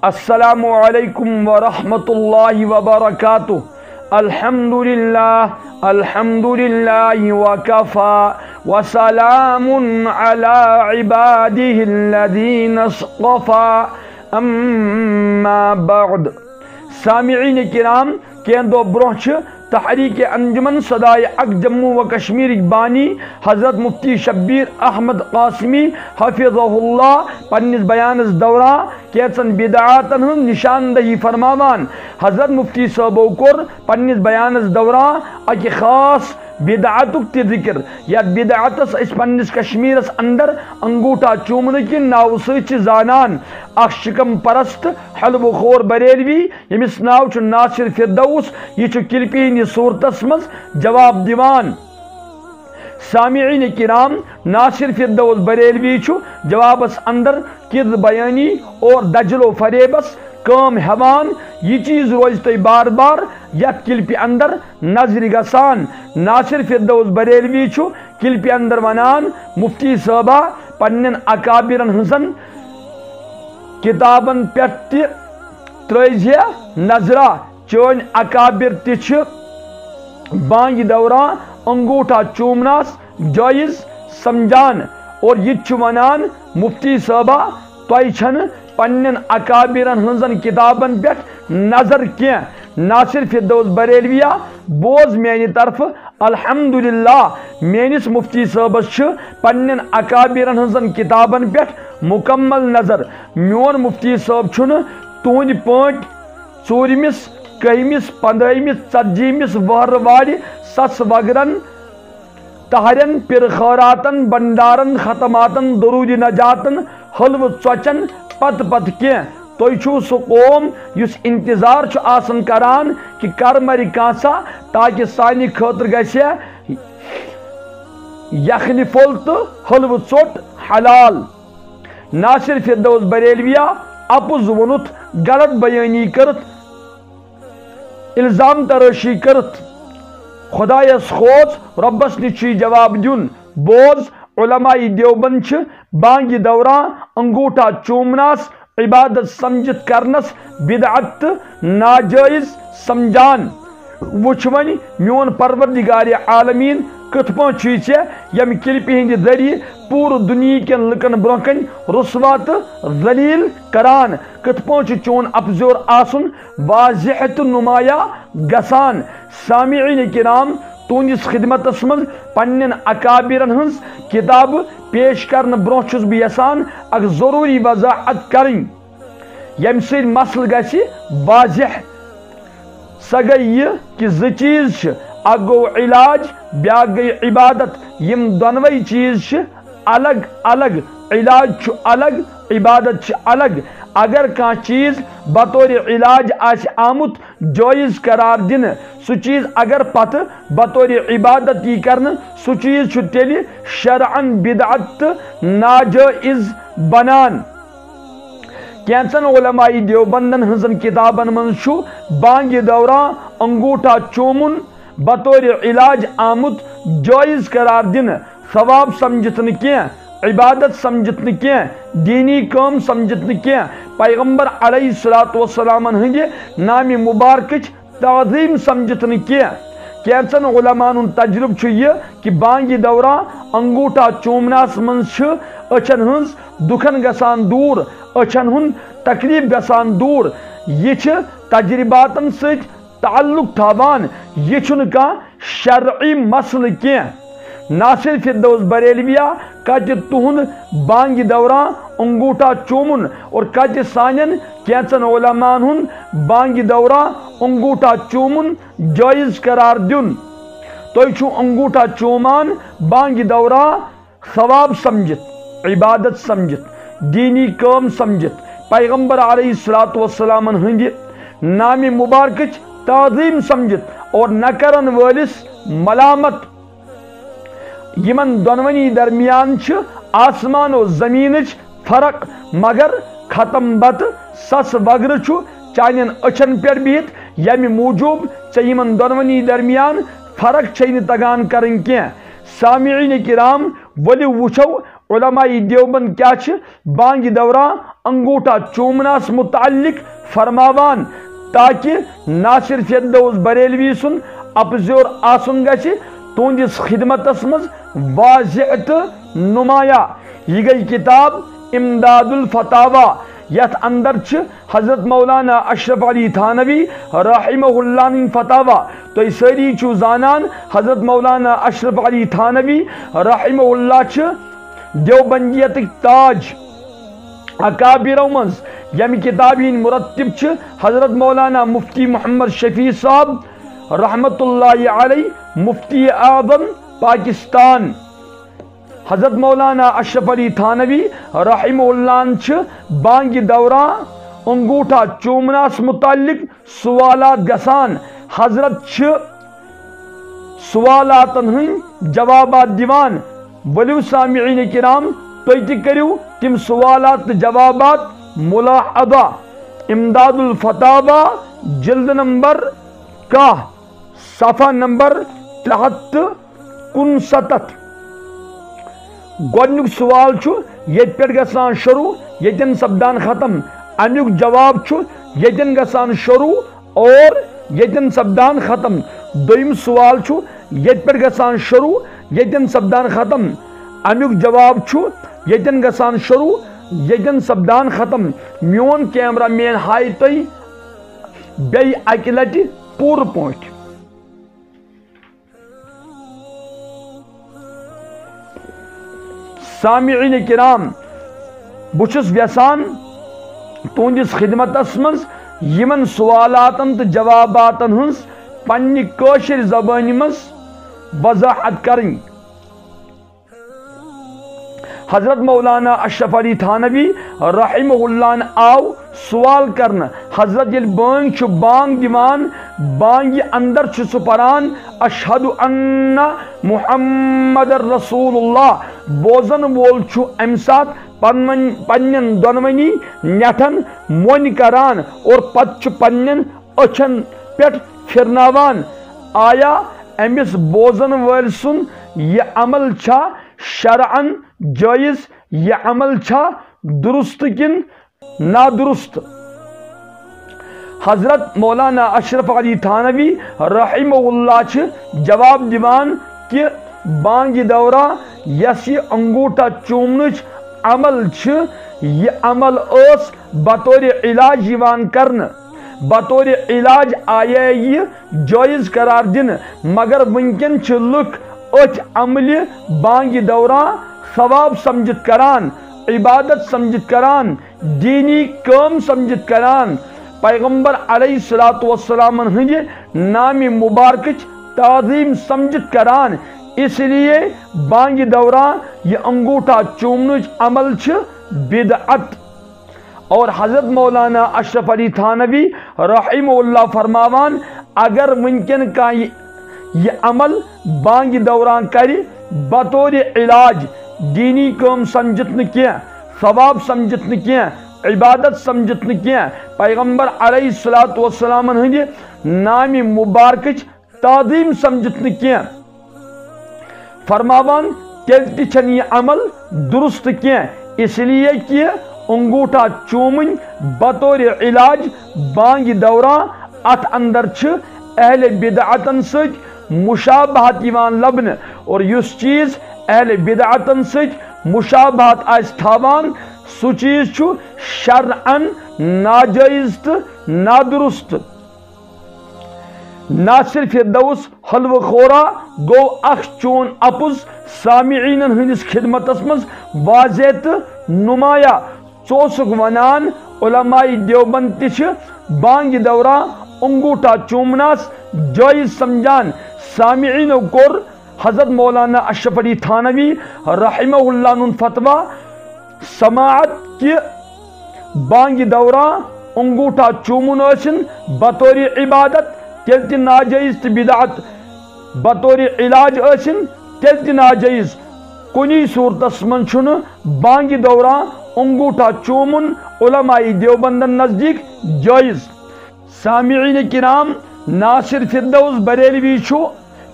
السلام علیکم ورحمۃ اللہ وبرکاتہ۔ الحمدللہ وکفا وسلام علی عبادہ الذین اصطفى اما بعد۔ سامعین کرام، کینٛہہ دۄہ برونٛہہ چھِ تحریک انجمن صدائے حق جموں و کشمیر بانی حضرت مفتی شبیر احمد قاسمی حفظہ اللہ پنس بیانس دوران کیژن بدعاتن ہن نشاندہی فرماوان۔ حضرت مفتی صاحبو کور پنس بیانس دوران اکہ خاص بدعاتک تہ ذکر، یتھ بدعاتس اس پنس کشمیرس اندر انگوٹھا چومنے کہ ناو سۭتۍ چھِ زانان اکھ شکم پرست حلوہ خور بریلوی یمس ناو چھُ ناصر فردوس، یہ چھُ کلپہ ہندس صورتس مز جواب دیوان۔ سامعین کرام، ناصر فردوس بریلوی چھُ جوابس اندر کذب بیانی اور دجل و فریبس کام ہیوان۔ یہ چیز روز تہ بار بار یتھ کلپہ اندر نظر گژھان۔ ناصر فردوس بریلوی چھُ کلپہ اندر ونان مفتی صٲبا پنن اکابرن ہنزن کتابن پہ تہ ترٲزِہا نظرہ، چٲنۍ اکابر تہ چھِ بانگہِ دوران انگوٹھا چومناس جائز سمجھان، اور یہ چھُ ونان مفتی صٲبا تۄہہِ چھنہٕ پنن اکابرن ہنزن کتابن پہ نظر کینٛہہ۔ ناصر فردوس بریلویا بوز میانہ طرف، الحمدللہ میانس مفتی صٲبس چھ پنن اکابرن ہنزن کتابن پہ مکمل نظر۔ میون مفتی صٲب چھُنہٕ تُہنٛدِ پٲٹھۍ ژوٗرمِس کٔہمِس پندہمِس ژتجیمِس وہرٕ وارِ سس وغرن تہرین پِرٕ خٲراتن بنڈارن ختماتن درود نجاتن حلوٕ ژۄچن پتہٕ پتہٕ کینٛہہ۔ تُہۍ چھُو سُہ قوم یُس انتظار چھُ آسان کران کہ کر مرِ کانٛسا تاکہ سانہِ خٲطرٕ گژھِ یخنہِ پھوٚل تہٕ حلوٕ ژوٚٹ حلال۔ ناصر فردوس بریلویا اپُز ووٚنُتھ، غلط بیانی کرت، الزام تراشی کرت خدایس کھوژ، رۄبس نِش چھُے جواب دیُن۔ بوز، علماء دیوبند چھِ بانگہِ دوران انگوٹھا چومناس عبادت سمجھت کرنس بدعت تہٕ ناجائز سمجھان۔ وچھ وۄنۍ میون پروردگار عالمین کتھ پٲٹھۍ چھُے ژےٚ ییٚمہِ کلپہِ ہٕنٛدِ ذریعہ پوٗرٕ دُنیا کٮ۪ن لُکن برونٛہہ کنہِ رسوا تہٕ ذلیل کران۔ کتھ پٲٹھۍ چھُ چون افزور آسُن واضح تہٕ نمایاں گژھان۔ سامعین کرام، تُہنٛدِس خدمتس منٛز پننٮ۪ن اکابرن ہٕنٛز کتابہٕ پیش کرنہٕ برونٛہہ چھُس بہٕ یژھان اکھ ضروٗری وضاحت کرٕنۍ ییٚمہِ سۭتۍ مسلہٕ گژھِ واضح۔ سۄ گٔے یہِ کہِ زٕ چیٖز چھِ، اکھ گوٚو علاج، بیاکھ گٔے عبادت۔ یِم دۄنوَے چیٖز چھِ الگ الگ، علاج چھُ الگ، عبادت چھِ الگ۔ اگر کانٛہہ چیٖز بطور علاج آسہِ آمُت جٲیز قرار دِنہٕ، سُہ چیٖز اگر پتہٕ بطور عبادت یی کرنہٕ، سُہ چیٖز چھُ تیٚلہِ شرعن بدعت تہٕ ناجٲیز بنان۔ کینٛژن علماء دیوبندن ہنزن کتابن منٛز چھُ بانگہِ دوران انگوٹھا چومُن بطور علاج آمُت جٲیز قرار دِنہٕ، ثواب سمجھت نہٕ کینٛہہ، عبادت سمجھت نہٕ کینٛہہ، دینی کٲم سمجھت نہٕ کینٛہہ، پیغمبر علیہ الصلوۃ والسلامن ہٕنٛدِ نامہِ مبارکٕچ تعظیٖم سمجھت نہٕ کینٛہہ۔ کینٛژن علماءن ہُنٛد تجربہٕ چھُ یہِ کہِ بانگہِ دوران انگوٹھا چومناس منٛز چھِ أچھن ہٕنٛز دُکھن گژھان دوٗر، أچھن ہُنٛد تکلیف گژھان دوٗر۔ یہِ چھِ تجرباتن سۭتۍ تعلق تھاوان، یہِ چھُنہٕ کانٛہہ شرعی مسلہٕ کینٛہہ۔ ناصر فردوس بریلویا کتہِ تُہُنٛد بانگہِ دوران انگوٹھا چومُن اور کتہِ سانٮ۪ن کینٛژن علماءن ہُنٛد بانگہِ دوران انگوٹھا چومُن جٲیز قرار دیُن۔ تُہۍ چھُو انگوٹھا چومان بانگہِ دوران ثواب سمجھت، عبادت سمجھت، دینی کٲم سمجھت، پیغمبر علیہ الصلوۃ والسلامن ہٕنٛدِ نامہِ مبارکٕچ تعظیٖم سمجھت اور نہ کرن وٲلِس ملامت۔ یمن دۄنوٕنی درمیان چھِ آسمان و زمینٕچ فرق، مگر ختم بتہٕ سس وغرٕ چھُ چانٮ۪ن أچھن پٮ۪ٹھ بِہِتھ، ییٚمہِ موٗجوٗب ژےٚ یمن دۄنوٕنی درمیان فرق چھے نہٕ تگان کرٕنۍ کینٛہہ۔ سامعین کرام، ؤلِو وٕچھو علماء دیوبند کیا چھ بانگ دوران انگوٹھا چومناس متعلق فرماوان تاکہ نہ صرف فردوس بریلوی سن اپزور آسن گژھِ تہنٛدِس خدمتس منٛز واضح تو نمایاں. یہ گئی کتاب امداد الفتاوا یتھ اندر چھ حضرت مولانا اشرف علی تھانوی رحمہ اللہ نن فتاوا. تُہۍ سٲری چھِو زانان حضرت مولانا اشرف علی تھانوی رحمہ اللہ چھ دیوبندیتٕکۍ تاج اکابرو منٛز. ییٚمہِ کتابہِ ہٕنٛدۍ مرتب چھ حضرت مولانا مفتی محمد شفیع صاحب رحمت اللہ علیہ مفتی اعظم پاکستان. حضرت مولانا اشرف علی تھانوی رحمہ اللہ چھ بانگ دوران انگوٹھا چومناس متعلق سوالات گسان. حضرت چھ سوالاتن ہند جوابات دیوان. ولو سامعین کرام تُہۍ تہِ کٔرِو تم سوالات تہٕ جوابات ملاحظہ. امداد الفتاوا جلد نمبر 10 صفحہ نمبر 369. گۄڈنیُک سوال چھُ ییٚتہِ پٮ۪ٹھ گژھان شروع ییٚتٮ۪ن سپدان ختم. امیُک جواب چھُ ییٚتٮ۪ن گژھان شروع اور ییٚتٮ۪ن سپدان ختم. دوٚیِم سوال چھُ ییٚتہِ پٮ۪ٹھ گژھان شروع ییٚتٮ۪ن سپدان ختم. امیُک جواب چھُ ییٚتٮ۪ن گژھان شروع ییٚتٮ۪ن سپدان ختم. میون کیمرہ مین ہایہِ تۄہہِ بیٚیہِ اکہِ لٹہِ پوٗرٕ پٲٹھۍ. سامعین کرام بہٕ چھُس یژھان تُہنٛدِس خدمتس منٛز یمن سوالاتن تہٕ جواباتن ہٕنٛز پننہِ کٲشِر زبانہِ منٛز وضاحت کرٕنۍ. حضرت مولانا اشرف علی تھانوی رحمہ اللہ آو سوال کرنا. حضرت یل بانگ چھُ بانگ دیوان بانگہِ اندر چھُ سُہ پران اشہد ان محمد رسول اللہ. بوزن وول چھُ امہِ ساتہٕ پننٮ۪ن دۄنوٕنی نٮ۪ٹھن مۄنۍ کران اور پتہٕ چھُ پننٮ۪ن أچھن پٮ۪ٹھ پھرناوان. آیا أمِس بوزن وٲلۍ سُنٛد یہِ عمل چھا شرعن جٲیز؟ یہِ عمل چھا درست کِن نادرست؟ حضرت مولانا اشرف علی تھانوی رحمہ اللہ چھ جواب دیوان کہ بانگ دوران یس یہ انگوٹھا چومنچ عمل چھ یہ عمل اس بطور علاج یوان کرن. بطور علاج آیا یہ جائز قرار دن مگر ونکن چھ لک اچ عمل بانگ دوران ثواب سمجھت کران عبادت سمجھت کران دینی کام سمجھت کران پیغمبر علیہ الصلوۃ والسلام ہند نام مبارکچ تعظیم سمجھت کران. اس لیے بانگ دوران یہ انگوٹھا چومنچ عمل چھ بدعت. اور حضرت مولانا اشرف علی تھانوی رحمہ اللہ فرماوان اگر ونکن کا یہ عمل بانگ دوران کری بطور علاج دینی کام سمجھت نہ کینٛہہ ثواب سمجھت نہ کینٛہہ عبادت سمجھت نہ کینٛہہ پیغمبر علیہ الصلوۃ والسلام ہند نام مبارکچ تعظیم سمجھت نہ کینٛہہ فرماوان تیل تہِ چھنہٕ یہ عمل درست کینٛہہ. اس لیے کہ انگوٹھا چومن بطور علاج بانگ دوران ات اندر چھ اہل بدعتن سۭتۍ مشابہت یوان لبنہ اور یس چیز اہل بدعتن سۭتۍ مشابہت آسہِ تھاوان سُہ چیز چھُ شرعن ناجائز تہٕ نادرست. ناصر فردوس حلوہ خورا گو اخ چون اپز سامعینن ہندس خدمتس مز واضح تہٕ نمایاں. ژٕ ونان علماء دیوبند تہِ چھِ بانگ دوران انگوٹھا چومناس جائز سمجھان. سامعینو کوٚر حضرت مولانا اشرف علی تھانوی رحمہ اللہ نن فتوا سماعت کہ بانگ دوران انگوٹھا چومن ٲسِن بطور عبادت تیل تہِ ناجائز تہٕ بدعت بطور علاج ٲسِن تیل تہِ ناجائز. کُنی صورتس منٛز چھُنہٕ بانگ دوران انگوٹھا چومن علماء دیوبندن نزدیک جائز. سامعین کرام ناصر فردوس بریلوی چھُ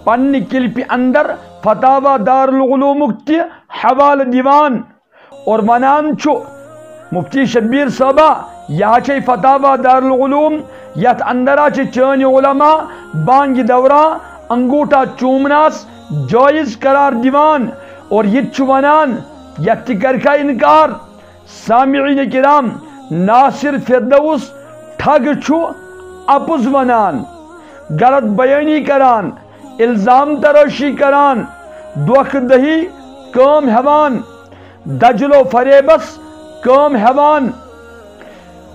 پننہِ کلپہِ اندر فتاوا دار العلومُک تہِ حوالہٕ دِوان. اور ونان چھو مفتی شبیر صاحبہ یہ فتاوا دارالعلوم یت اندرا چین علماء بانگ دورا انگوٹھا چومناس جائز قرار دیوان اور یہ ونان یت کرکھا انکار سامعین کرام ناصر فردوس ٹھگ چھو اپز ونان غلط بیانی کران الزام تراشی کران دھوکہ دہی کام ہیوان دجل و فریبس کام ہیوان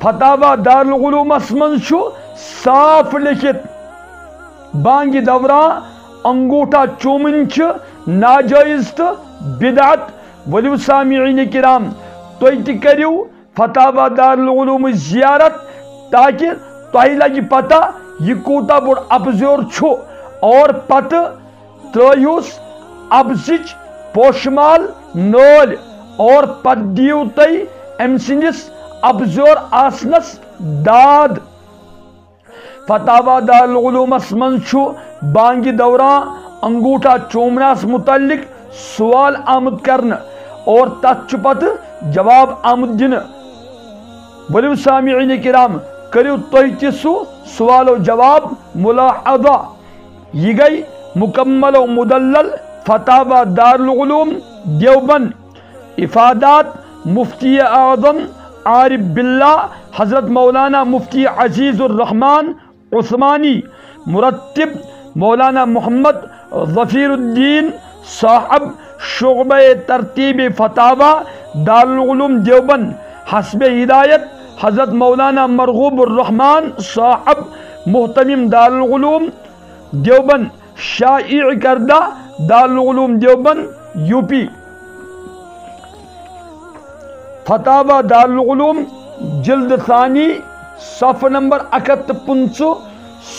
فتاوا دارالعلومس من چھو صاف لکھت بانگ دورا انگوٹھا چومن چھ ناجائز تو بدعت ولیو سامعین کرام تُہۍ تہِ کٔرِو فتاوا دارالعلوم زیارت تاکہ تۄہہِ لگہِ پتہ یہ کوٗتاہ بوٚڑ ابزور چھُ اور پتہ ترٲیہوس ابزٕچ پوشمال نٲلۍ اور پتہٕ دِیِو تُہۍ أمۍ سٕنٛدِس ابزور آسنس داد فتاوا دارالعلومس من چھُ بانگہِ دوران انگوٹھا چومنس متعلق سوال آمد کرنہٕ اور تتھ چھُ پتہٕ جواب آمد دِنہٕ ؤلِو سامعین کرام کٔرِو تُہۍ تہِ سُہ سوال و جواب ملاحظہ یہ گئی مکمل و مدلل فتاوا دارالعلوم دیوبند افادات مفتی اعظم عارف باللہ حضرت مولانا مفتی عزیز الرحمن عثمانی مرتب مولانا محمد ظفیر الدین صاحب شعبہ ترتیب فتاوا دارالعلوم دیوبند حسب ہدایت حضرت مولانا مرغوب الرحمن صاحب محتمم دارالعلوم دیوبند شائع کردہ دارالعلوم دیوبند یو پی فتاوا دارالعلوم جلد ثانی صفحہ نمبر 115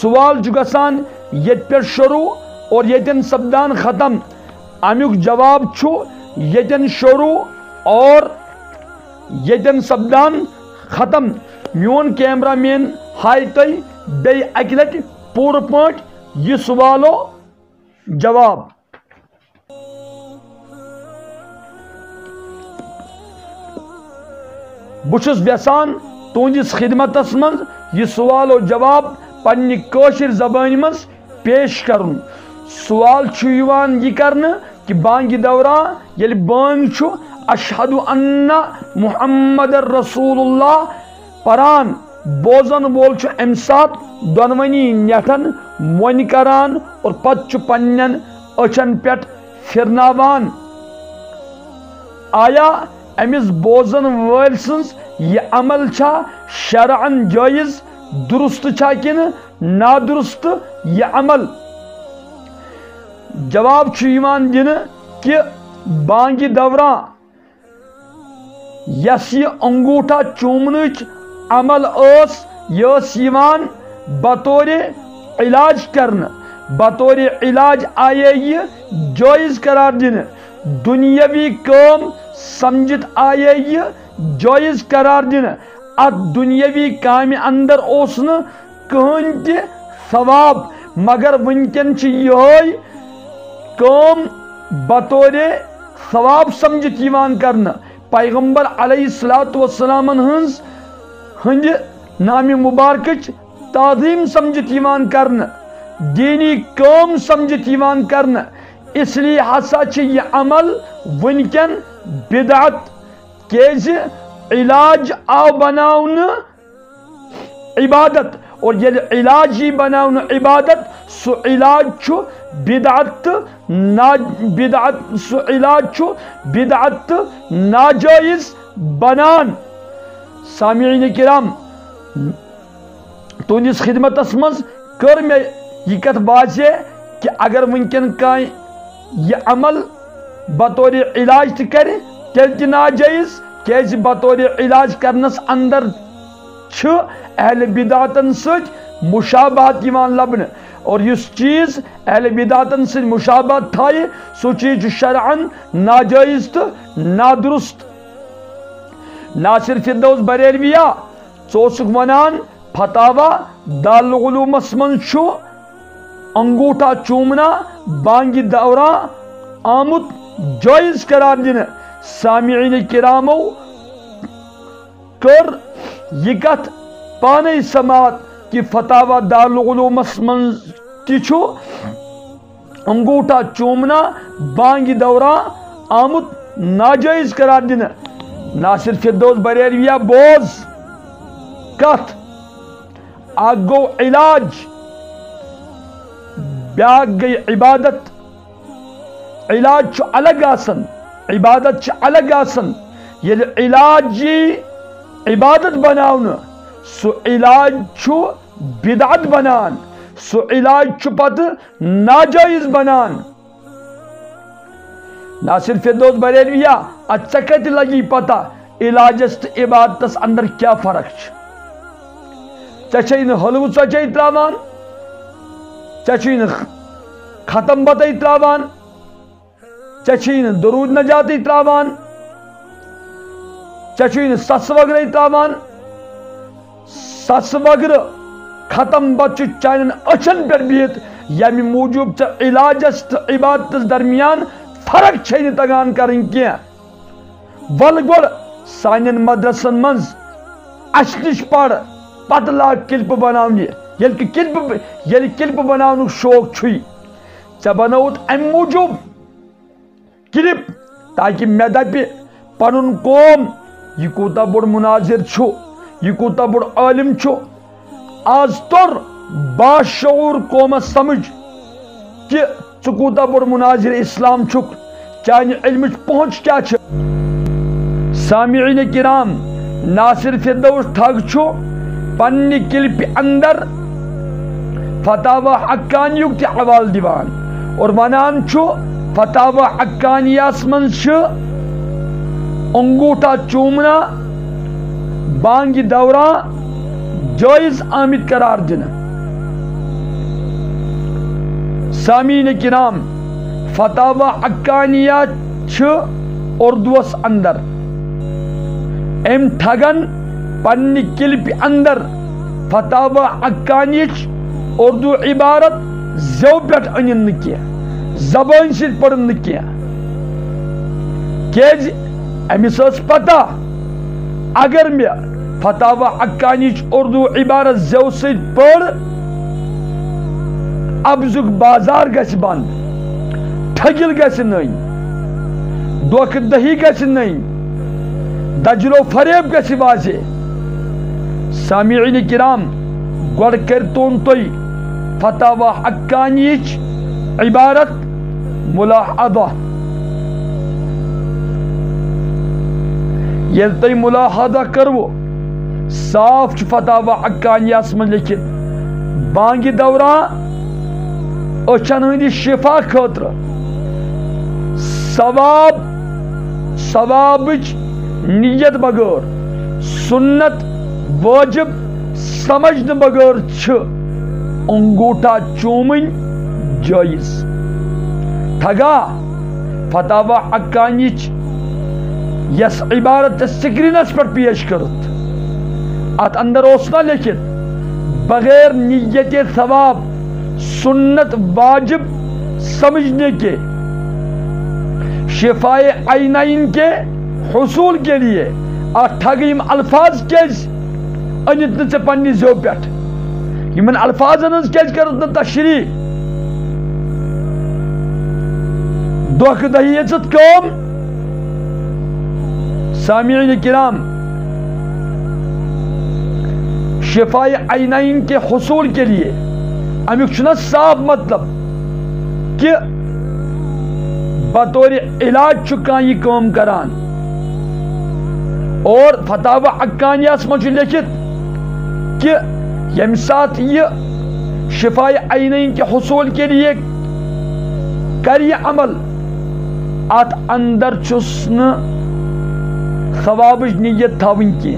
سوال چھُ گژھان یت پہ شروع اور یتن سپدان ختم امیک جواب چھُ یتن شروع اور یتن سپدان ختم میون کیمرہ مین ہائی تُہۍ بیٚیہِ اکہِ لٹہِ پوٗرٕ پٲٹھۍ یہ سوالو جواب بہٕ چھُس یژھان تُہنٛدِس خدمتس منٛز یہ سوال و جواب پننہِ کٲشِر زبانہِ منٛز پیش کرُن سوال چھُ یِوان یہِ کرنہٕ کہ بانگہِ دوران ییٚلہِ بانگ چھُ اشہد ان محمد رسول اللہ پران بوزن وول چھُ امہِ ساتہٕ دۄنوٕنی نیٹھن مۄنہِ کران اور پتہٕ چھُ پننٮ۪ن أچھن پٮ۪ٹھ پھرناوان آیا أمِس بوزن وٲلۍ سٕنٛز یہِ عمل چھا شرعن جٲیز درست چھا کِنہٕ نادرست یہِ عمل جواب چھُ یِوان دِنہٕ کہ بانگہِ دوران یس یہ انگوٹھا چومنٕچ عمل ٲس یہِ ٲس یِوان بطور علاج کرنہٕ بطور علاج آیے یہ جٲیز قرار دِنہٕ دنیاوی کٲم سمجھت آیے یہ جٲیز قرار دِنہٕ ات دنیاوی کامہِ اندر اوس نہٕ کٕہٕنۍ تہِ ثواب مگر وٕنکٮ۪ن چھِ یِہوٚے کٲم بطور ثواب سمجھت یِوان کرنہٕ پیغمبر علیہ الصلوۃ والسلام ہٕنٛدِ نامہِ مبارکٕچ تعظیٖم سمجھت یِوان کرنہٕ دینی کٲم سمجھت یِوان کرنہٕ اس لیے ہسا چھِ یہِ عمل وٕنکٮ۪ن بدعت کیازِ علاج آو بناونہٕ عبادت اور ییٚلہِ علاج یی بناونہٕ عبادت سُہ علاج چھُ بدعت تہٕ سُہ علاج چھُ بدعت تہٕ ناجٲیز بنان سامعین کرام تُہنٛدِس خدمتس منٛز کٔر مےٚ یہِ کتھ واضح کہ اگر وٕنکٮ۪ن کانٛہہ یہِ عمل بطور علاج تہِ کرِ تیٚلہِ تہِ ناجٲیز کیازِ بطور علاج کرنس اندر چھِ اہل بدعتن سۭتۍ مشابہت یِوان لبنہٕ اور یُس چیٖز اہل بدعتن سۭتۍ مشابہت تھایہِ سُہ چیٖز چھُ شرعن ناجٲیز تہٕ نادرست ناصر فردوس بریلویا ژٕ اوسُکھ ونان فتاوا دارالعلومس منٛز چھُ انگوٹھا چومنا بانگہِ دوران آمُت جٲیز قرار دِنہٕ سامعین کرامو کر یہ کت پانے سماعت کہ فتاوہ دارالعلوم من تیچو انگوٹھا چومنا بانگی دوران آمد ناجائز قرار دینا. ناصر فردوس بریلویہ بوز کت اگ گو علاج بیاک گئی عبادت. علاج چھ الگ آسن عبادت چھ الگ آسن. یل علاج عبادت بناون سو علاج چھو بدعت بنان سو علاج چھو پت ناجائز بنان. ناصر فردوس بریلویہ اچھا کت لگی پتہ علاجس تو عبادتس اندر کیا فرق چھ حلو ژۄچے تراوان ژےٚ ختم بتے تراوان ژےٚ درود نجاتی تراوان ژےٚ سس وگرے تراوان. سس وگر ختم بت چانن اچھن پہ بہت یمہ موجوب ژےٚ علاجس تو عبادتس درمیان فرق چھے تگان کرن کی. ول گوڑ سانن مدرسن منز اس نش پڑ پتہ لاگ کلپ بناونی. یل کلپ بناون شوق چھوئی ژےٚ بنوت ام موجوب کلپ تاکہ مے دپہ پنن قوم یہ کوتا بڑ مناظر چھو یہ کوتا بڑ عالم چھو. آز تر باشعور قومس سمجھ کہ ژٕ کوتا بڑ مناظر اسلام چھک چانہ علمچ پہنچ کیا چھ. سامعین کرام ناصر فردوس ٹھگ چھو پنہ کلپ اندر فتاوی حقانیک تہ حوالہ دیوان اور ونان چھو فتاوی حقانیہس من انگوٹھا چومنا بانگی دوران جائز آمد قرار دینا. سامعین کرام فتاوی حقانیہ چھ اردوس اندر ام ٹھگن پنہ کلپ اندر فتاوی حقانیچ اردو عبارت زو پہ ان کی زبان ست پڑن کی کیز امس پتہ اگر میں فتاوی حقانیچ اردو عبارت زو ست پڑ ابزک بازار گژھِ بند ٹھگل گژھِ نٔنۍ دھوکہ دہی گژھِ نٔنۍ دجل و فریب گژھِ واضح. سامعین کرام گوڑ کرتون تُہۍ فتاوی حقانیچ عبارت ملاحظہ. یل تُہۍ ملاحظہ کرو صاف چھ فتاوی حقانیہس من لکھت بانگی دوران اچھن ہندی شفا خاطر ثوابچ نیت بغیر سنت واجب سمجھنے بغیر چھ انگوٹھا چومن جائز. ٹھگا فتاوی حقانیچ یس عبارت سکرینس پر پیش کرت ات اندر اوسنا لکھت بغیر نیت ثواب سنت واجب سمجھنے کے شفائے عینین کے حصول کے لیے ٹھگیم الفاظ کیز انت نا پنہ زو پہ یمن الفاظن ہز کیز کرت نا تشریح دھوکہ دہی یژت کام. سامعین کرام شفائے عینین کے حصول کے لیے امیک چھنا صاف مطلب کہ بطور علاج چکا یہ کام کران. اور فتاوی حقانیہس من لکھت کہ یم سات یہ شفائے عینین کے حصول کے لیے کر یہ عمل ات اندر چھس نہ ثوابچ نیت تھاون کی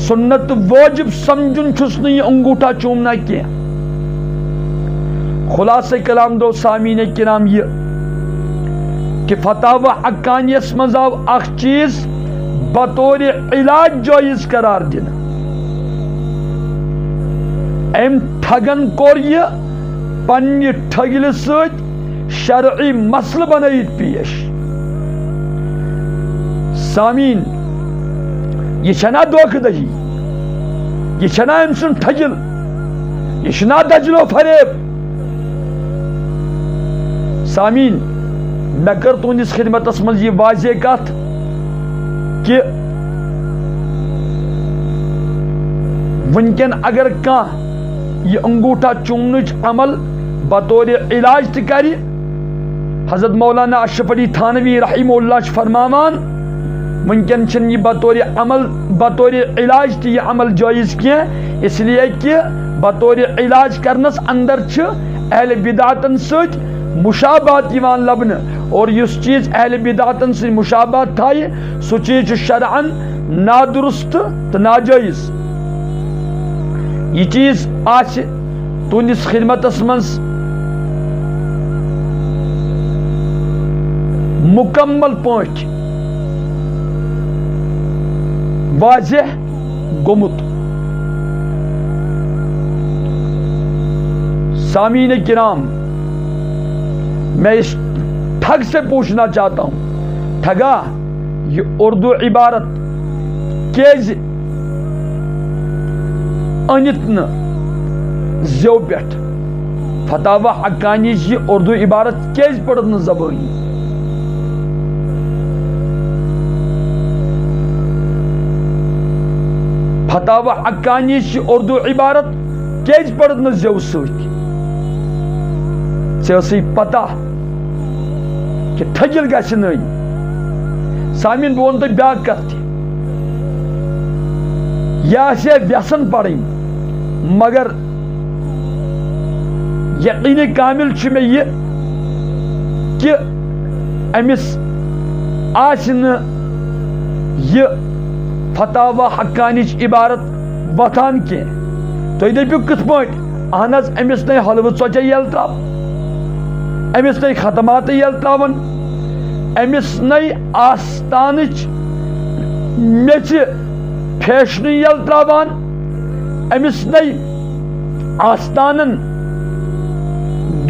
سنت واجب سمجھن چھس نہ یہ انگوٹھا چومنا کی. خلاصہ کلام دو سامعین کرام یہ کہ فتاوی حقانیہس مز آو اخ چیز بطور علاج جائز قرار دینا. ام ٹھگن کور یہ پنہ ٹھگل ست شرعی مسئلہ بنائیت پیش سامین یہ چھنا دھوکہ دہی، یہ چھنا أمۍ سُنٛد ٹھگِل، یہ چھنا دجل و فریب۔ سامین میں کر تُہنٛدِس خدمتس منٛز یہ واضح کتھ کہ ونکن اگر کانٛہہ یہ انگوٹھا چومنٕچ عمل بطور علاج تہِ کرِ، حضرت مولانا اشرف علی تھانوی رحمہ اللہ چھ فرماوان ونکن چھن یہ بطور علاج تہِ یہ عمل جائز کینٛہہ، اس لیے کہ بطور علاج کرنس اندر چھ اہل بدعاتن سۭتۍ مشابہت یوان لبنہٕ، اور یس چیز اہل بدعاتن سۭتۍ مشابہت تھایہِ سُہ چیز چھ شرعن نادرست تہٕ ناجائز۔ یہ چیز آسہِ تُہنٛدِس خدمتس منٛز مکمل پٲٹھۍ واضح گوٚمُت۔ سامعین کرام، میں اس ٹھگ سے پوچھنا چاہتا ہوں، ٹھگا یہ اردو عبارت کیز أنِتھ نہٕ زیو پٮ۪ٹھ؟ فتاوی حقانی یہ اردو عبارت کیز پڑت نہٕ زبٲنی؟ فتاوی حقانی یہ اردو عبارت کیز پڑت نہٕ زیو سۭتۍ؟ ژےٚ ٲسٕے پتہ کہ ٹھگِل گژھِ نہٕ أنۍ۔ سامعین بہٕ وَنہٕ تۄہہِ بیٛاکھ کتھ تہِ، یہِ آسہِ ہے وٮ۪ژھن پرٕنۍ مگر یقین کامل چھُ مےٚ یہِ کہ أمِس آسہِ نہٕ یہِ فتاوی حقانِچ عبارت وۄتھان کینٛہہ۔ تُہۍ دٔپِو کِتھ پٲٹھۍ؟ اہن حظ أمِس نَے حلوٕ ژۄچے ییٚلہِ تراوان، أمِس نَے ختماتٕے ییٚلہِ تراوان، أمِس نَے آستانٕچ میٚژِ فیشنٕے ییٚلہِ تراوان، أمِس نَے آستانن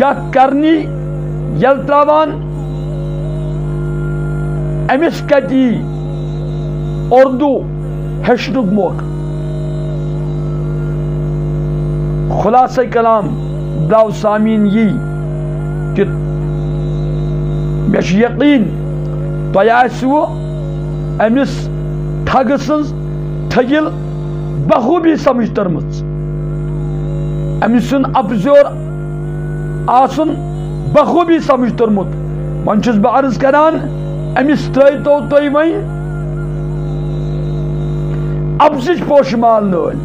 گکھ کرنی ییٚلہِ تراوان، أمِس کتہِ یی اردو ہیٚچھنُک موقعہٕ؟ خلاصہ کلام درٛاو سامعین یی کہ مےٚ چھُ یقین تۄہہِ آسوٕ أمِس ٹھگہٕ سٕنٛز ٹھگِل بخوٗبی سمجھ تٔرمٕژ، أمۍ سُنٛد افزور آسُن بخوٗبی سمجھ توٚرمُت۔ وۄنۍ چھُس بہٕ عرض کران أمِس ترٛٲیتو تُہۍ وۄنۍ افزٕچ پوشہٕ مال نٲلۍ۔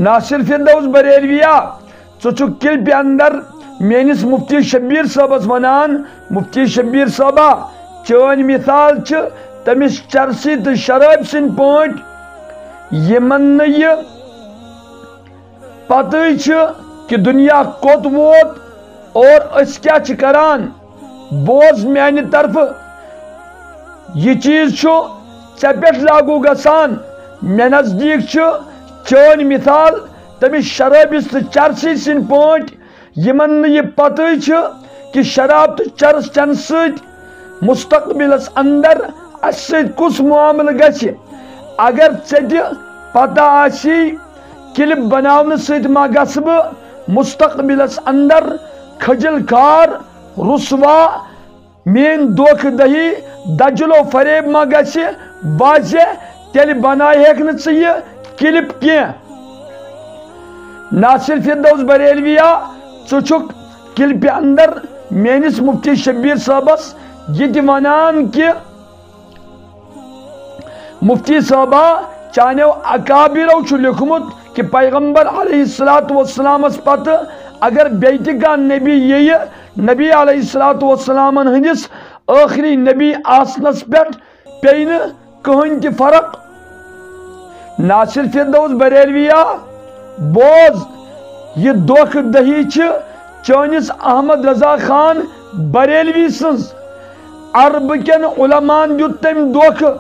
ناصر فردوس بریلویا ژٕ چھُکھ کلپہِ اندر میٲنِس مفتی شبیر صٲبس ونان، مفتی شبیر صٲبا چٲنۍ مثال چھِ تٔمِس چرسی تہٕ شرٲبۍ سٕنٛدۍ پٲٹھۍ یِمن نہٕ یہِ پتہٕ چھِ کہ دنیا کوٚت ووت اور أسۍ کیٛاہ چھِ کران۔ بوز میانہِ طرفہٕ یہِ چیٖز چھُ ژےٚ پٮ۪ٹھ لاگوٗ گژھان۔ مےٚ نزدیٖک چھُ چٲنۍ مثال تٔمِس شرٲبِس تہٕ چرسی سٕنٛدۍ پٲٹھۍ یِمن نہٕ یہِ پتہٕ چھِ کہ شراب تہٕ چرس چنہٕ سۭتۍ مستقبلس اندر اسہِ سۭتۍ کُس معاملہٕ گژھِ۔ اگر ژےٚ تہِ پتہ آسی کلپ بناونہٕ سۭتۍ ما گژھٕ بہٕ مستقبلس اندر کھجل کھار رسوا، میٲنۍ دھوکہٕ دہی دجل و فریب ما گژھِ واضح، تیٚلہِ بنایہکھ نہٕ ژٕ یہِ کلپ کینٛہہ۔ ناصر فردوس بریلویا ژٕ چھُکھ کلپہِ اندر میٲنِس مفتی شبیر صٲبس یہ تہِ ونان کہ مفتی صٲبا چانیو اکابرو چھُ لیوکھمُت کہ پیغمبر علیہ الصلوۃ والسلامس پتہٕ اگر بیٚیہِ تہِ کانٛہہ نبی یِیہِ، نبی علیہ الصلوۃ والسلامن ہٕنٛدِس ٲخری نبی آسنس پٮ۪ٹھ پیٚیہِ نہٕ کٕہٕنۍ تہِ فرق۔ ناصر فردوس بریلویا بوز، یہ دھوکہٕ دہی چھِ چٲنِس احمد رضا خان بریلوی سٕنٛز۔ عربہٕ کٮ۪ن علماہن دیُت تٔمۍ دھوکہٕ۔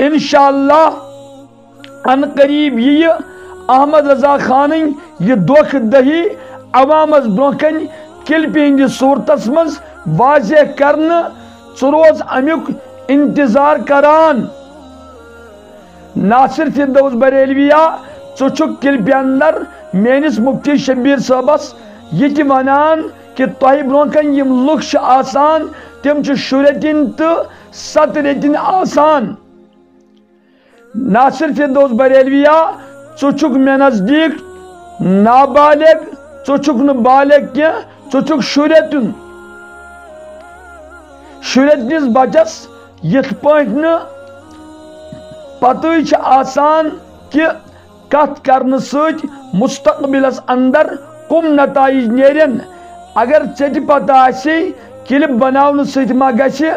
انشاءاللہ ان قریب یِیہِ احمد رضا خانٕنۍ یہ دھوکہٕ دہی عوامس برونٛہہ کنہِ کلپہِ ہٕنٛدِس صوٗرتس منٛز واضح کرنہٕ۔ ژٕ روز امیُک انتظار کران ناصر فردوس بریلویہ ژٕ چھُکھ کلپہِ اندر میٲنِس مفتی شبیر صٲبس یہ تہِ ونان کہ تۄہہِ برونٛہہ کنہِ یِم لُکھ چھِ آسان تِم چھِ شُرٮ۪تِنۍ تہٕ 7 رٮ۪تِنۍ آسان ناصر فردوس بریلویہ ژٕ چھُکھ مےٚ نزدیٖک نابالغ ژٕ چھُکھ نہٕ بالغ کینٛہہ ژٕ چھُکھ شُرٮ۪تُن شُرٮ۪تنِس بچس یِتھ پٲٹھۍ نہٕ پتہٕ چھِ آسان کہ کتھ کرنہٕ سۭتۍ مستقبلس اندر کم نتائج نیرن اگر ژےٚ تہِ پتہ آسی کلپ بناونہٕ سۭتۍ ما گژھِ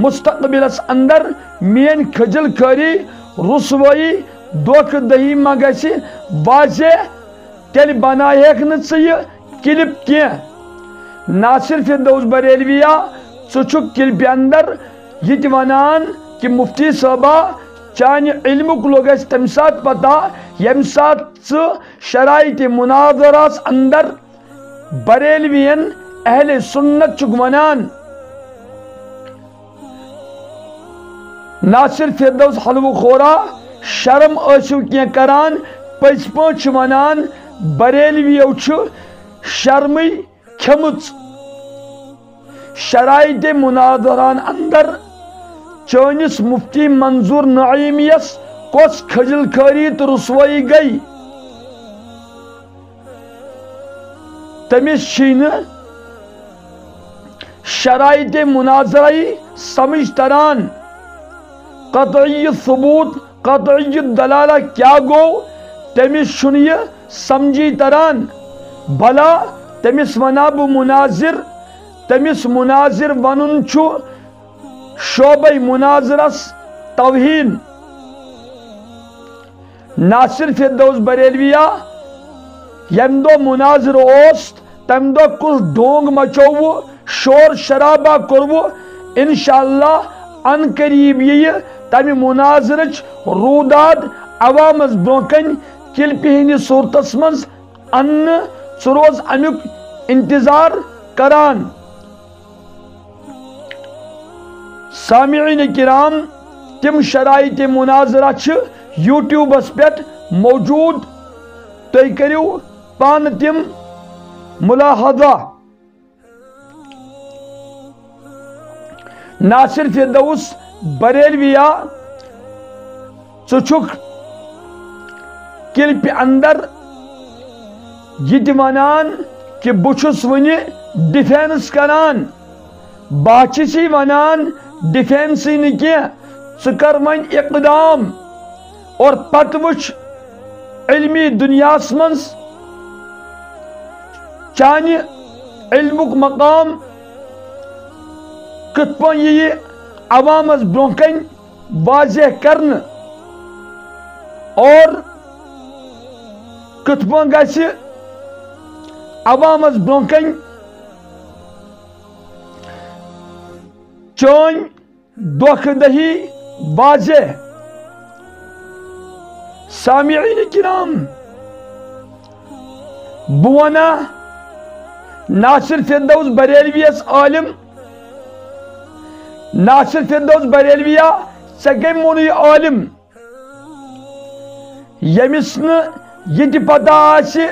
مستقبلس اندر میٲنۍ کھجل کھٲری رسوٲیی دھوکہ دہی ما گژھِ واضح تیٚلہِ بنایہکھ نہٕ ژٕ یہِ کلپ کینٛہہ ناصر فردوس بریلویہ ژٕ چھُکھ کلپہِ اندر یہ تہِ ونان کہ مفتی صٲبا چانہِ علمُک لوٚگ اَسہِ تمہِ ساتہٕ پتہ ییٚمہِ ساتہٕ ژٕ شرائطِ مناظرس اندر بریلوین اہل سنت چھُکھ ونان ناصر فردوس حلوٕ خورا شرم ٲسِو کینٛہہ کران پٔزۍ پٲٹھۍ چھِ ونان بریلویو چھُ شرمٕے کھیٚمٕژ شرائطِ مناظران اندر چٲنِس مفتی منظور نعیمیس کۄس کھجل کھٲری تہٕ رسوٲیی گٔے تٔمِس چھِی نہٕ شرائطِ مناظرے سمجھ تران قطعی ثبوت قطعی دلالہ کیا گوٚو تٔمِس چھُنہٕ یہِ سمجھی تران بھلا تٔمِس ونا بہٕ مناظر تٔمِس مناظر ونُن چھُ شعبے مناظرس توہین ناصر فردوس بریلویہ ییٚمہِ دۄہ مناظر اوس تمہِ دۄہ کُس ڈونگ مچووٕ شور شرابہ کوٚروٕ انشاءاللہ ان قریب یِیہِ تمہِ مناظرٕچ روٗداد عوامس برونٛہہ کنہِ کلپہِ ہٕنٛدِس صوٗرتس منٛز اننہٕ ژٕ روز امیُک انتظار کران سامعین کرام تم شرائطِ مناظرہ چھِ یوٹیوبس پٮ۪ٹھ موجود تُہۍ کٔرِو پانہٕ تم ملاحظہ ناصر فردوس بریلویہ ژٕ چھُکھ کلپہِ اندر یہ تہِ ونان کہ بہٕ چھُس وُنہِ ڈِفینس کران بہٕ چھُسی ونان ڈِفینسٕے نہٕ کینٛہہ ژٕ کر وۄنۍ اقدام اور پتہٕ وٕچھ علمی دُنیاہس منٛز چانہِ علمُک مقام کِتھ پٲٹھۍ یِیہِ عوامس برونٛہہ کنہِ واضح کرنہٕ اور کِتھ پٲٹھۍ گژھِ عوامس برونٛہہ کنہِ چٲنۍ دھوکہ دہی واضح سامعین کرام بہٕ ونا ناصر فردوس بریلویس عالم ناصر فردوس بریلویہ ژےٚ کٔمۍ ووٚنُے یہِ عالم ییٚمِس نہٕ یہِ تہِ پتہ آسہِ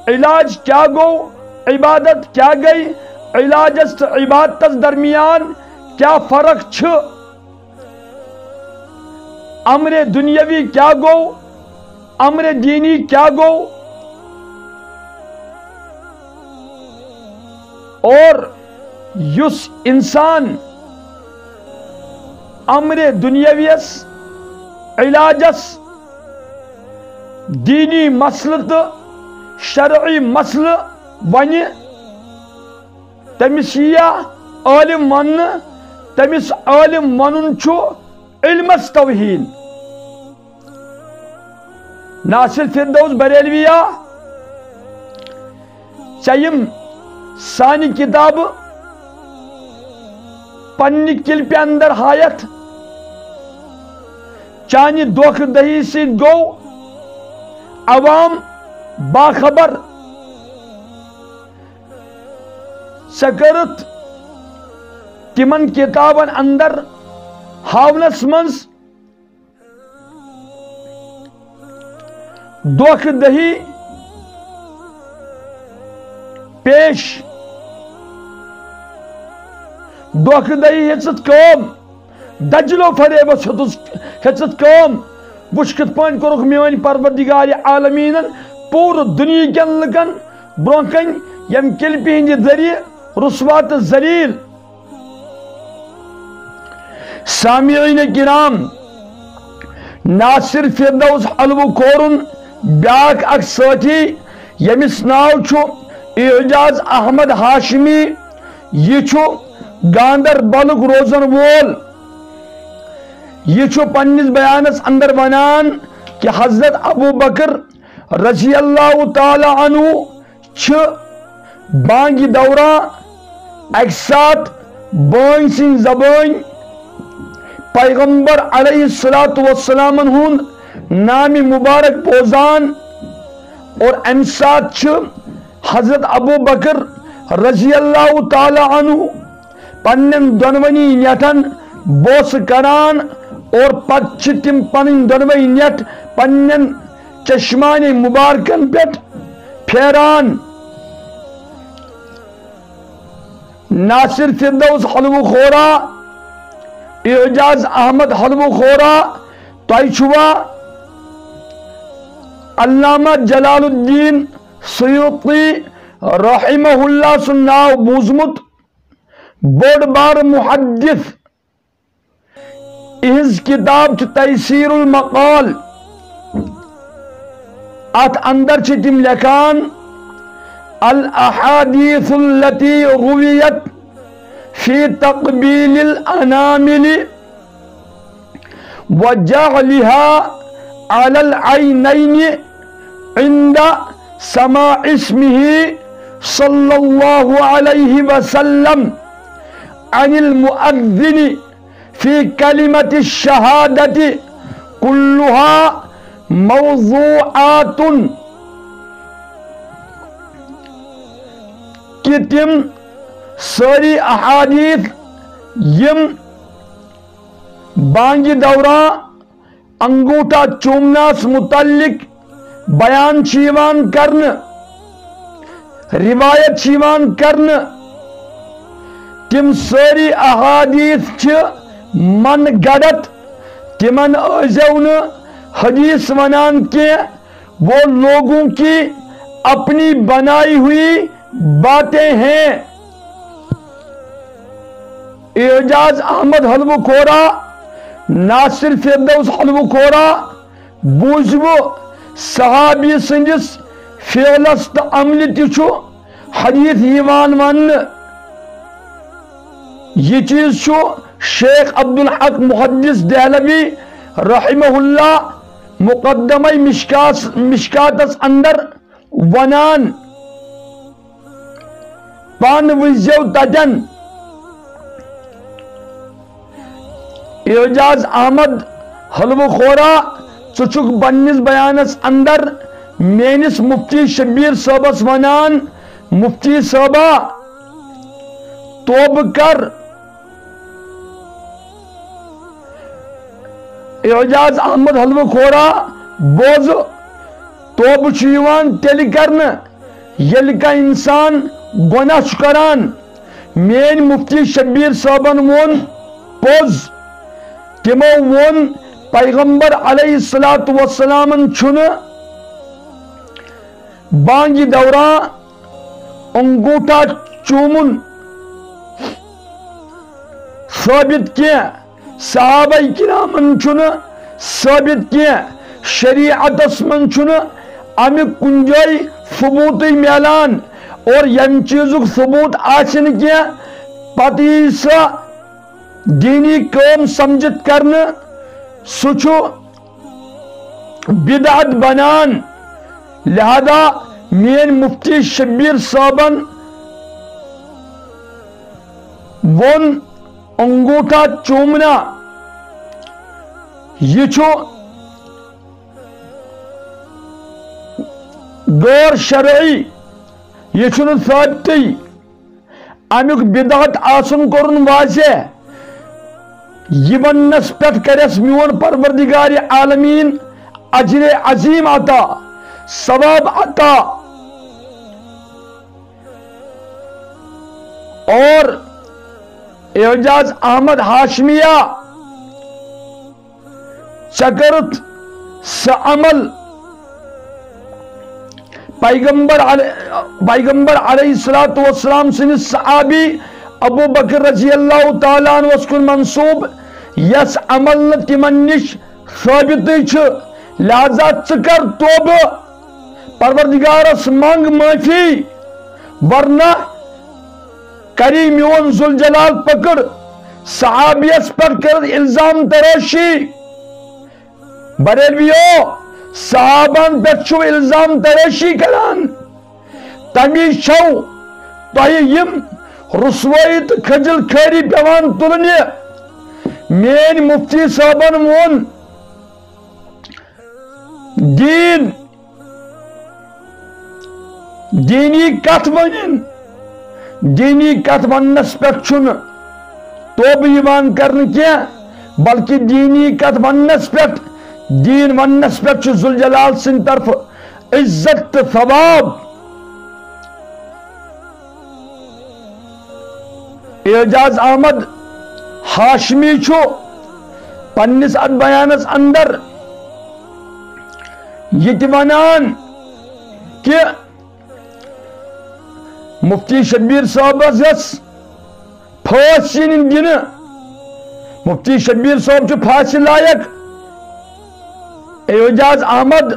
علاج کیا گوٚو عبادت کیا گٔے علاجس تہٕ عبادتس درمیان کیا فرق چھِ امرِ دنیاوی کیا گوٚو امرِ دینی کیا گوٚو اور یُس انسان امرِ دنیاویس علاجس دینی مسلہٕ تہٕ شرعی مسلہٕ ونہِ تٔمِس یِیا عالم وننہٕ تٔمِس عالم ونُن چھُ علمس توہین ناصر فردوس بریلویہ ژےٚ یِم سانہِ کِتابہٕ پننہِ کلپہِ اندر ہایتھ چانہِ دھوکہ دہی سۭتۍ گوٚو عوام باخبر ژےٚ کٔرٕتھ تِمن کِتابن اندر ہاونس منز دھوکہ دہی پیش دھوکہ دہی ہیچت کام دجلو فریبس ہیچت کام وچھ کت پٲٹھۍ کوٚرُکھ میٛٲنۍ پروردگار عالمیٖنن پوٗرٕ دُنیہکٮ۪ن لُکن برٛونٛہہ کنہِ ییٚمہِ کلپہِ ہٕنٛدِ ذٔریعہٕ رسوا تہٕ ذلیٖل سامعین کرام ناصر فردوس حلوٕ کھورُن بیٛاکھ اکھ سٲتھی ییٚمِس ناو چھُ اعجاز احمد ہاشمی یہ چھُ گاندربلُک روزن وول یہ چھُ پننِس بیانس اندر ونان کہ حضرت ابو بکر رضی اللہ تعالی عنہ چھ بانگہِ دوران اکہِ ساتھ بٲنۍ سٕنٛدۍ زبٲنۍ پیغمبر علیہ الصلوۃ والسلام ہُنٛد نامِ مبارک بوزان اور امہِ ساتہٕ چھ حضرت ابو بکر رضی اللہ تعالی عنہ پنن دۄنوٕنی نیٹن بوسہٕ کران اور پتہٕ چھ تِم پنٕنۍ دۄنوٕے نیٹ پننٮ۪ن چشمانہِ مبارکن پٮ۪ٹھ پھیران ناصر فردوس حلوٕ خورا اعجاز احمد حلوٕ خورا تۄہہِ چھُوا علامہ جلال الدین سیوطی رحمہ اللہ سُنٛد ناو بوٗزمُت بوٚڑ بارٕ محدث اہز کتاب چھ تیسیر المقال ات اندر چھ تم لکھان الاحادیث التي رویت فی تقبیل الانامل وجعلها على العینین عند سماع اسمه صلی اللہ علیہ وسلم عن المؤذن فی کلمت الشہادت كلها موضوعات کہ تم ساری احادیث یم بانگہِ دوران انگوٹھا چومناس متعلق بیان چیوان کرن روایت چیوان کرن تم ساری احادیث چھ من گڑت تمن ازو نہ حدیث ونان کہ وہ لوگوں کی اپنی بنائی ہوئی باتیں ہیں اعجاز احمد حلوٕ خورا ناصر فردوس حلوٕ خورا بوٗزوٕ صحابی سندس فعلس تو عمل تہ چھُ حدیث یوان وننہٕ یہ چیز چھُ شیخ عبدالحق محدث دہلوی رحمہ اللہ مقدمہ مشکاتس اندر ونان پان وزیو تتن اعجاز احمد حلوٕ خورا ژٕ چھُکھ پننس بیانس اندر میٲنس مفتی شبیر صٲبس ونان مفتی صٲبا توبہ کر اعجاز احمد حلوٕ خورا بوز توبہ چھُ یِوان تیٚلہِ کرنہٕ ییٚلہِ کانٛہہ انسان گۄناہ چھُ کران میٲنۍ مفتی شبیر صٲبن ووٚن پوٚز تِمو ووٚن پیغمبر علیہ الصلوۃ والسلامن چھُنہٕ بانگہِ دوران انگوٹھا چوٗمُن ثٲبت کینٛہہ صحابہ کرامن چھُنہٕ ثٲبت کینٛہہ شریعتس منٛز چھُنہٕ امیُک کُنہِ جایہِ ثبوٗتٕے میلان اور ییٚمہِ چیٖزُک ثبوٗت آسہِ نہٕ کینٛہہ پتہٕ یی سۄ دیٖنی کٲم سمجھِتھ کرنہٕ سُہ چھُ بدعت بنان لہذا میٲنۍ مفتی شبیر صٲبن ووٚن انگوٹھا چومنا یہ چھُ غیر شرعی یہ چھُنہٕ ثٲبتٕے امیُک بدعت آسُن کوٚرُن واضح یہ ونس پہ کرس میون پروردگار عالمین اجر عظیم عطا، ثواب عطا، اور اعجاز احمد ہاشمیہ چکرت سہ عمل پیغمبر علیہ السلام سندس صحابی ابو بکر رضی اللہ تعالیٰ عنہ کن منصوب یس عمل تمن نش ثابت لہذا ثر توبہ پروردگارس منگ معافی، ورنہ کری میون ذوالجلال پکڑ صحابیس پر کر الزام تراشی۔ بریلویو صحابان پہ چھو الزام تراشی کران، تمی چھو تۄہہِ یم رسوائی تو کھجل کھیری پیوان تلنی۔ مین مفتی صاحبن وون دینی کت ونن، دینی کت ونس پہ توبہ یوان کرن کیا، بلکہ دینی کت ونس پہ دین ونس پہ ذوالجلال سن طرف عزت ثواب۔ اعجاز احمد ہاشمی چھو پنس ات بیانس اندر یہ ونان کہ مفتی شبیر صاحب یس پھانسی دن، مفتی شبیر صاحب چھ پھانسی لائق، اعجاز احمد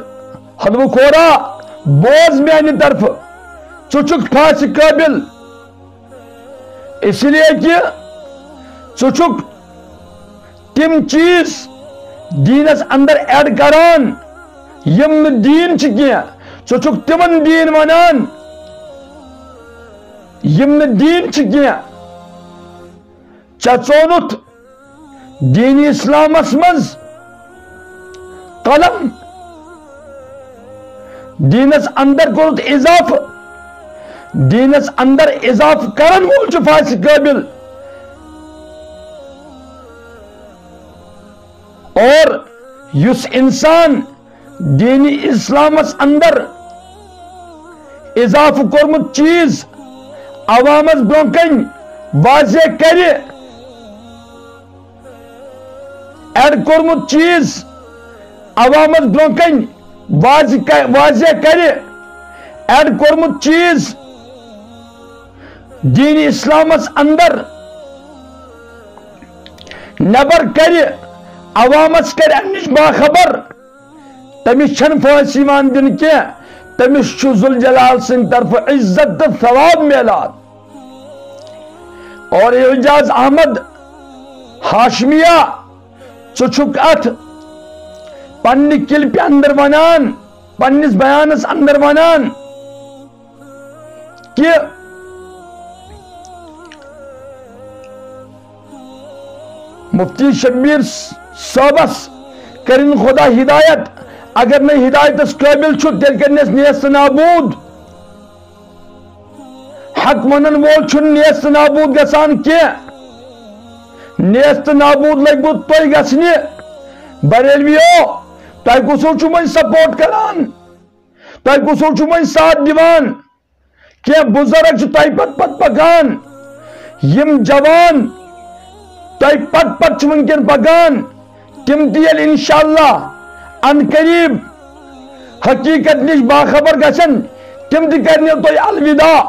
حلوہ کھورا بوز میانہ طرف ژٕ پھانسی قابل، اس لیے کہ ژٕ تم چیز دینس اندر ایڈ کران یم نہ دین چھ کیا، ژٕ تمن دین ونان یم نہ دین چھ کیا، ژونت دین اسلامس مز قلم، دینس اندر کورت اضافہ، دینس اندر اضافہ کرن وول چھ پھانسی قابل۔ اور یس انسان دین اسلامس اندر اضافہ کورمت چیز عوامس برون کن واضح کرے، ایڈ کورمت چیز عوامس برون کن واضح کرے، ایڈ کورمت چیز دین اسلامس اندر نبر کرے، عوامس کر امنش باخبر، تمس چھن پھانسی مان دن کی، تمس چھُ ذوالجلال سن طرف عزت تو ثواب میلان۔ اور اعجاز احمد ہاشمیہ ژٕ ات پنہ کلپہ اندر ونان، پنس بیانس اندر ونان کہ مفتی شبیر صاحبس کرن خدا ہدایت، اگر نہ ہدایتس قابل چھُ تیل کرنس نیست نابود، حق ونن وول چھُ نیست نابود گژھان کی، نیست نابود لگ بہت تُہۍ گژھنہِ۔ بریلویو تۄہہِ کُسو چھُ وۄنۍ سپورٹ کران، تۄہہِ کُسو چھُ وۄنۍ ساتھ دِوان، کینٛہہ بُزرگ چھِ تۄہہِ پتہٕ پکان، یم جوان تۄہہِ پتہٕ چھِ وٕنکٮ۪ن پکان، تم تہِ ییٚلہِ انشاءاللہ ان قریب حقیقت نش باخبر گژھن، تم تہِ کرنو تۄہہِ الوداع،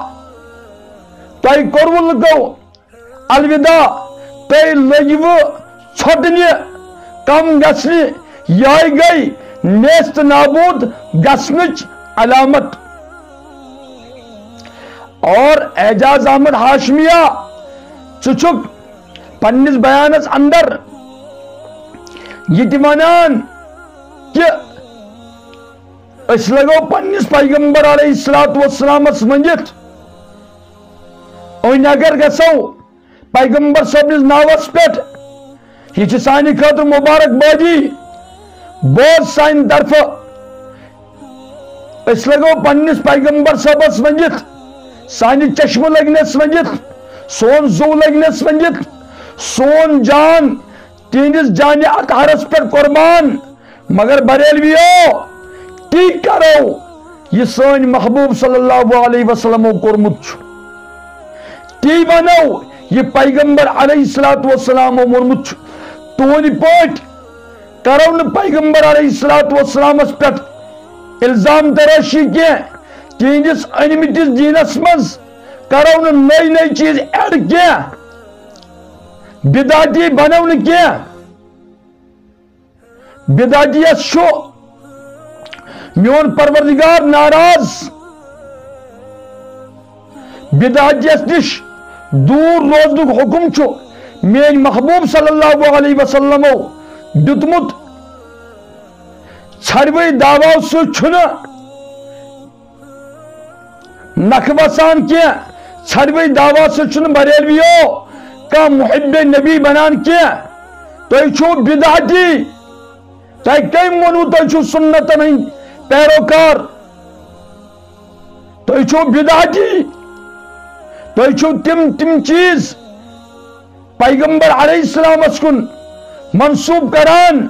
تۄہہِ کوٚروٕ لُکو الوداع، تۄہہِ لٔگوٕ ژھۄٹنہِ، کم گژھنہِ، یہے گئی نیست نابود گژھنٕچ علامت۔ اور اعجاز احمد ہاشمیہ ژٕ پنس بیانس اندر یہ تہِ ونان کہ اس لگو پنس پیغمبر علیہ السلامس ونتھ، وۄنۍ اگر گژھو پیغمبر صٲبنس ناوس پٮ۪ٹھ، یہ چھ سانہِ خٲطرٕ مبارک بادی بوز سانہِ طرفہٕ، اس لگو پنس پیغمبر صٲبس ونتھ، سانہِ چشمہ لگنس ونتھ، سون زو لگنس ونتھ، سون جان تہندس جانہِ اطہرس پہ قربان مگر بریلویو تی کرو یہ سن محبوب صلی اللہ علیہ وسلم کورمت تی ونو یہ پیغمبر علیہ الصلوۃ والسلام مورمت تہند پٲٹھۍ کرو نہ پیغمبر علیہ الصلوۃ والسلام پہ الزام تراشی کی تہندس انمتس دینس مز کرو نہ نئی نئی چیز ایڈ کی بدعتی بنو نہ کی بدعتیت شو میون پروردگار ناراض بدعتیت نش دور روزنک حکم چھو میری محبوب صلی اللہ علیہ وسلم دتمت ژھربے دعواو سن نکھ وسان کی ژھربے دعوا سن بریلویو کا محب نبی بنان کی تُہۍ چھو بدعتی تۄہہِ کٔمۍ ووٚنوٕ تُہۍ چھو سنتن ہٕنٛدۍ پیروکار تُہۍ چھو بدعتی تُہۍ چھو تم چیز پیغمبر علیہ السلامس کن منسوب کران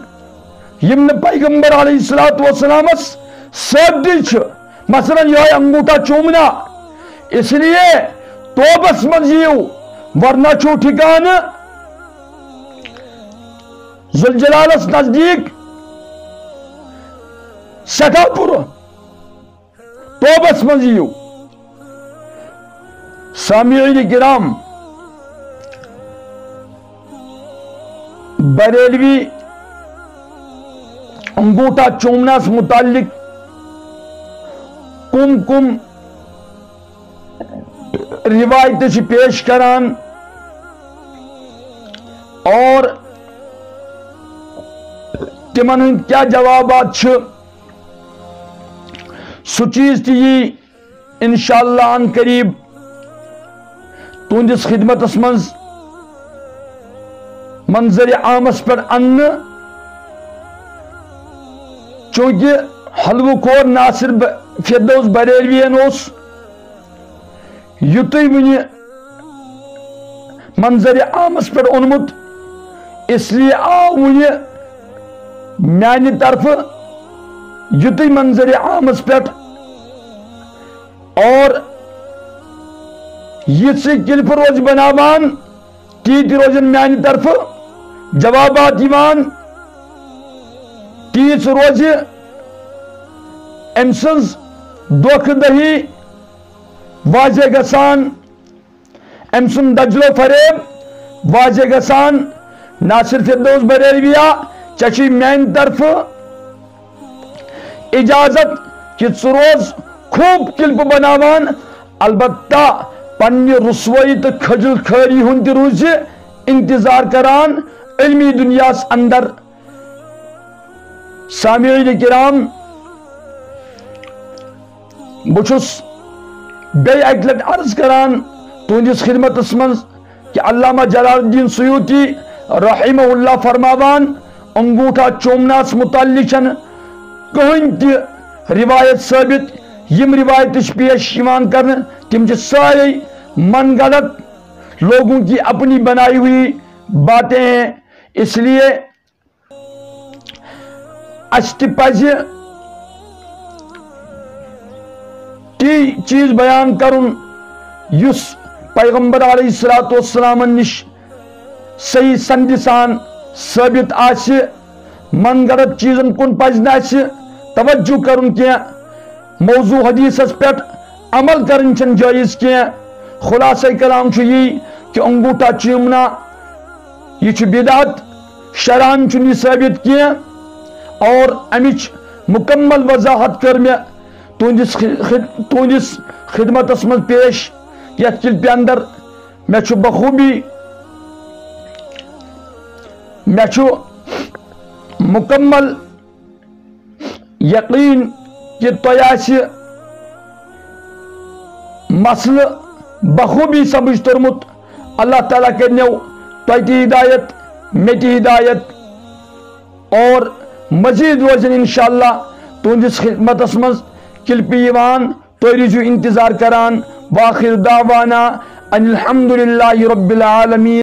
یم نہ پیغمبر علیہ الصلوۃ والسلامس ثابت چھ مثلا یہ انگوٹھا چومنا اس لیے توبس مز یو ورنہ چھو ٹھکانہ ذوالجلالس نزدیک سٹھا پور توبس مز یو سامعین کرام بریلوی انگوٹھا چومناس متعلق کم کم روایت پیش کران اور تمن ہند کیا جوابات سو چیز تی انشاءاللہ ان قریب تہندس خدمتس مز منظر عامس پر ان چونکہ حلوہ کور ناصر فردوس بریلوین اس یُتُے ونہِ منظر عامس پر اونمت اس لیے آو ونہِ میانہ طرف یُتُے منظر عامس پہ اور یہ کلپ روز بناوان تی روزن میانہ طرف جوابات یوان تیز روز ام سنز دھوکہ دہی واضح گسان ام سن دجل و فریب واضح گسان ناصر فردوس بریلویا چچی میان طرف اجازت کہ روز خوب کلپ بناوان البتہ پنہ رسوائی تو کھجل کھاری ہند روز انتظار کران علمی دنیا اندر سامعین کرام بچس بے اک لٹ عرض کران تہندس خدمتس مز کہ علامہ جلال الدین سیوطی رحمہ اللہ فرماوان انگوٹھا چومناس متعلق کہین تہ روایت ثابت یم روایت پیش یوان کرنے تم سارے من گڑت لوگوں کی اپنی بنائی ہوئی باتیں ہیں اس لیے اس پز تی چیز بیان کرن یس پیغمبر علیہ الصلوۃ والسلام نش صحیح سند سان ثابت آسہ من گڑت چیزن کن پز نہ توجہ کرن کی موضوع حدیث پہ عمل کرن چھ جائز کی خلاصہ کلام یہ کہ انگوٹھا چومنا یہ بدعت شرعن چھ ثابت کی اور امچ مکمل وضاحت کر میں تہندس خدمتس مز پیش یت کلپہ اندر میں بخوبی میں مکمل یقین کہ تہ مسئلہ بخوبی سمجھ ترمت اللہ تعالیٰ کرنو تہ ہدایت مے تہ ہدایت اور مزید روزن انشاءاللہ تہندس خدمتس مز کلپہ یوان تُہۍ روزِو انتظار کران واخر دعوانا ان الحمد للہ رب العالمین.